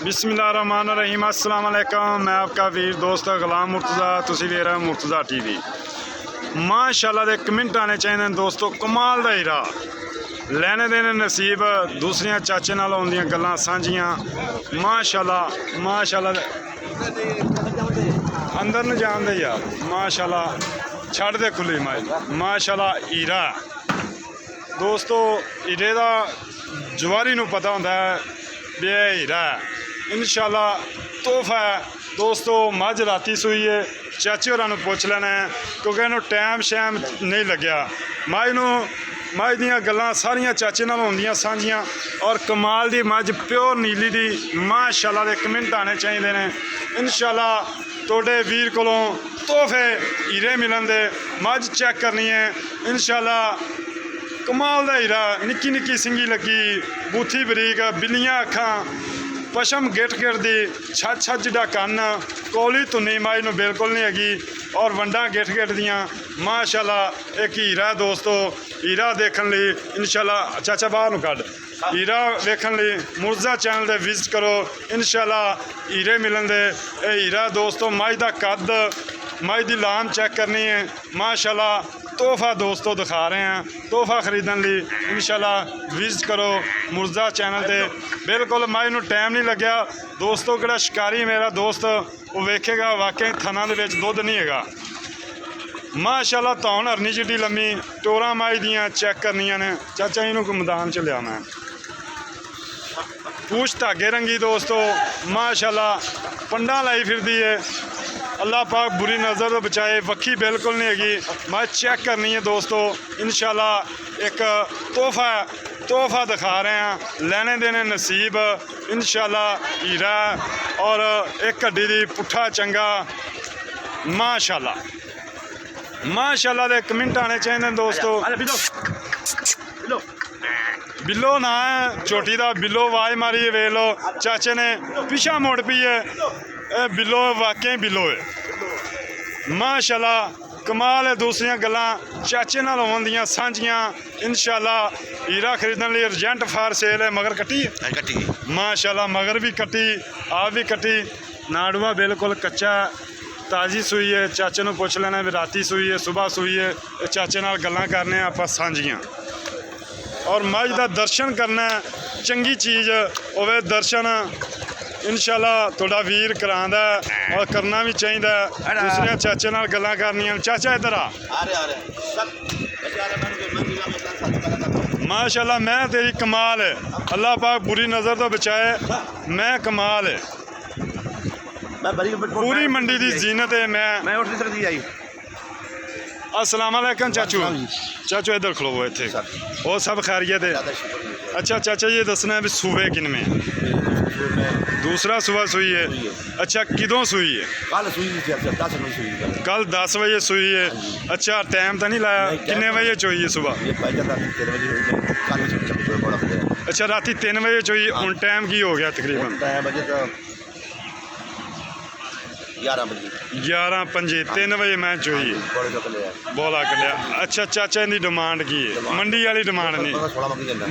बिस्मिल्लाहिर्रहमानिर्रहीम अस्सलाम वालेकुम। मैं आपका वीर दोस्त गुलाम मुर्तज़ा, तुसी वेख रहे हो मुर्तज़ा टीवी। माशाअल्लाह दे कमेंट आने चाहिए दोस्तों, कमाल दा हीरा लैने देने नसीब, दूसरियां चाचे नाल होंदियां गल्लां सांझियां। माशाअल्लाह माशाअल्लाह अंदर न जान दे यार, माशाअल्लाह छड़ दे खुली माशाअल्लाह हीरा दोस्तों। हीरे दा जवारी नूं पता होंदा है भी हीरा है, इंशाअल्लाह तोहफा है दोस्तों। मझ राती सूई है, चाचे होरां पुछ लेना है क्योंकि इन्हूं टैम शैम नहीं लग्या। मझ दियां गल्लां सारियां चाचे नाल होंदियां सांझियां। और कमाल दी मझ प्योर नीली दी माशाअल्लाह दे कमेंट आने चाहिए ने। इंशाअल्लाह तोड़े वीर कोलों तोहफे हीरे मिलन दे। मझ चेक करनी है इंशाअल्लाह, कमाल दा हीरा, निक्की निक्की सिंगी लगी, बूथी बरीक, बिल्लियां अखां, पशम गिट गिटदी, छत छत जिहड़ा कन्न, कोली धुन्नी माई नूं बिल्कुल नहीं हैगी और वंडा गिट गिट दियां माशाअल्लाह। एक हीरा दोस्तों, हीरा देखने लई इंशाअल्लाह चाचा बाहर नूं कढ, हीरा वेखण लई मुर्तज़ा चैनल दे विजिट करो। इंशाअल्लाह हीरे मिलन दे। हीरा दोस्तों मझ दा कद, मझ दी लाम चेक करनी है माशाअल्लाह। तोहफा दोस्तों दिखा रहे हैं, तोहफा खरीदने लिए इंशाअल्लाह विजिट करो मुर्तज़ा चैनल पे। बिल्कुल मझ नूं टाइम नहीं लग्या दोस्तों। किहड़ा शिकारी मेरा दोस्त वो वेखेगा वाकई थना दे विच दुध नहीं हैगा माशाअल्लाह। धौन हरनी जिड्डी लम्मी, टोरां मझ दियां चेक करनियां ने। चाचा इनू मैदान च लिया मैं, पूछ धागे रंगी दोस्तों माशाअल्लाह, पंडा लाई फिरदी है। अल्लाह पाक बुरी नज़र तो बचाए, वक्खी बिल्कुल नहीं हैगी। मैं चेक करनी है दोस्तों इंशाअल्लाह। एक तोहफा दिखा रहे हैं, लेने देने नसीब इंशाअल्लाह हीरा। और एक हड्डी दी पुट्ठा चंगा माशाअल्लाह माशाअल्लाह दे कमेंट आने चाहिए दोस्तों। बिल्लो ना है छोटी दा, बिल्लो आवाज मारी वे लो चाचे ने पिछा मुड़ पी है। बिल्लो वाकई बिल्लो है माशाअल्लाह, कमाल है। दूसरियां गल्लां चाचे नाल होंदियां सांझियां इंशाअल्लाह। हीरा खरीदने लिए अर्जेंट फार सेल है। मगर कट्टी है माशाअल्लाह, मगर भी कट्टी, आप भी कट्टी। नाड़ुआ बिल्कुल कच्चा ताज़ी सूई है। चाचे नूं पुछ लेना भी राती सूई है सुबह सूई है। चाचे नाल गल्लां करने आपां सांझियां। और मझ दा दर्शन करना चंगी चीज़ होवे, दर्शन इंशाअल्लाह थोड़ा वीर करांदा और करना भी चाहिए। दूसरे चाचे नाल गल्लां करनियां। चाचा इधर आ माशाअल्लाह। मैं तेरी कमाल है, अल्लाह पाक बुरी नज़र तो बचाए। मैं कमाल है, पूरी मंडी की जीनत है। मैं उठ नहीं सकती। अस्सलाम वालेकुम चाचू। चाचू इधर खलोवो इत्थे, और सब खैरियत है। अच्छा चाचा ये दसना है भी सूबे किनमें? दूसरा सुबह सुई है। अच्छा किदों सुई है? कल 10 बजे सुई है। अच्छा टाइम तो नहीं लाया? किन्ने बजे चोई है सुबह? अच्छा राती 3 बजे चोई। हुण टाइम की हो गया तकरीबन? 11:05 3 बजे मैं चोई बोला कलिया। अच्छा चाचा की डिमांड की है? मंडी वाली डिमांड नहीं,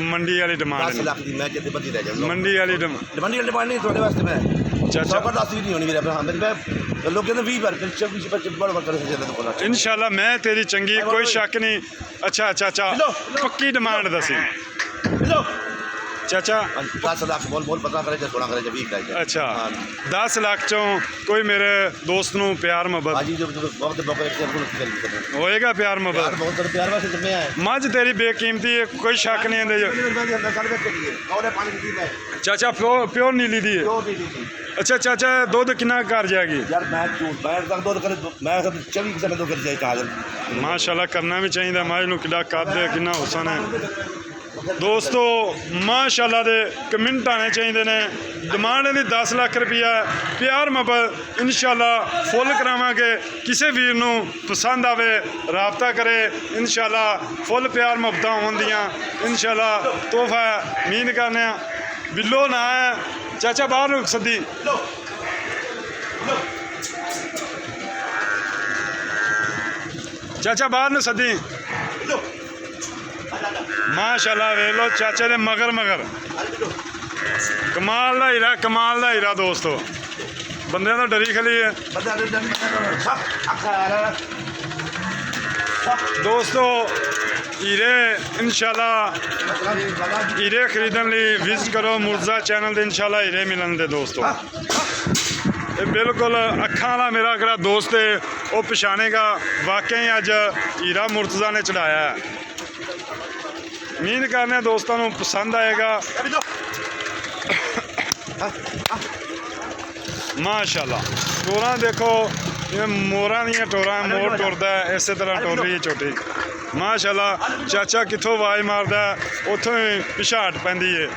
मंडी वाली डिमांड नहीं, मंडी वाली डिमांड नहीं थोड़े वास्ते। मैं चाचा इंशाअल्लाह मैं तेरी चंगी, कोई शक नहीं। अच्छा चाचा पक्की डिमांड दसी चाचा। 10 लाख बोल पता करे 16 करे 20 करे। अच्छा 10 लाख चों कोई मेरे दोस्त नूं प्यार मोहब्बत होएगा? प्यार मोहब्बत मझ तेरी बेकीमती है, कोई शक नहीं है। चाचा प्योर नीली दी है। अच्छा चाचा दुध कितना कर जाएगी? माशाअल्लाह करना भी चाहिए। मझ नूं किड्डा कद है, कितना हुसन है दोस्तों माशाअल्लाह दे कमेंट आने चाहिए ने। डिमांड है 10 लाख रुपया, प्यार मोहब्बत इंशाअल्लाह फुल करावांगे। किसी वीर नूं पसंद आवे राबता करे इंशाअल्लाह। फुल प्यार मोहब्बत होंदियां इंशाअल्लाह। तोहफा उम्मीद करने। बिल्लो ना है चाचा, बाहर नूं सदी चाचा, बाहर नूं सदी माशाअल्लाह। वे लो चाचे ने मगर ਕਮਾਲ ਦਾ ਹੀਰਾ ਦੋਸਤੋ ਬੰਦਿਆਂ ਤੋਂ ਡਰੀ ਖਲੀ ਹੈ बंदा सब अखा आ रहा ਦੋਸਤੋ ਹੀਰੇ ਇਨਸ਼ਾਅੱਲਾ है ਹੀਰੇ ਖਰੀਦਣ ਲਈ ਵਿਜ਼ਿਟ ਕਰੋ ਮੁਰਜ਼ਾ ਚੈਨਲ ਤੇ ਇਨਸ਼ਾਅੱਲਾ ਹੀਰੇ ਮਿਲਣਗੇ ਦੋਸਤੋ ਇਹ ਬਿਲਕੁਲ ਅੱਖਾਂ ਵਾਲਾ ਮੇਰਾ ਜਿਹੜਾ ਦੋਸਤ ਹੈ ਉਹ ਪਛਾਣੇਗਾ ਵਾਕਈ ਅੱਜ ਹੀਰਾ ਮੁਰਤਜ਼ਾ ਨੇ ਚੜਾਇਆ ਹੈ ਉਮੀਦ ਕਰਨੇ ਦੋਸਤਾਂ ਨੂੰ ਪਸੰਦ ਆਏਗਾ ਮਾਸ਼ਾਅੱਲਾ ਟੋਰਾਂ ਦੇਖੋ ਜਿਵੇਂ ਮੋਰਾਂ ਦੀਆਂ ਟੋਰਾਂ ਮੋਰ ਟੁਰਦਾ ਹੈ, ਇਸੇ ਤਰ੍ਹਾਂ ਟੁਰ ਰਹੀ ਹੈ ਝੋਟੀ ਮਾਸ਼ਾਅੱਲਾ ਚਾਚਾ ਕਿੱਥੋਂ ਆਵਾਜ਼ ਮਾਰਦਾ ਉੱਥੋਂ ਹੀ ਪਿਛਾਟ ਪੈਂਦੀ ਹੈ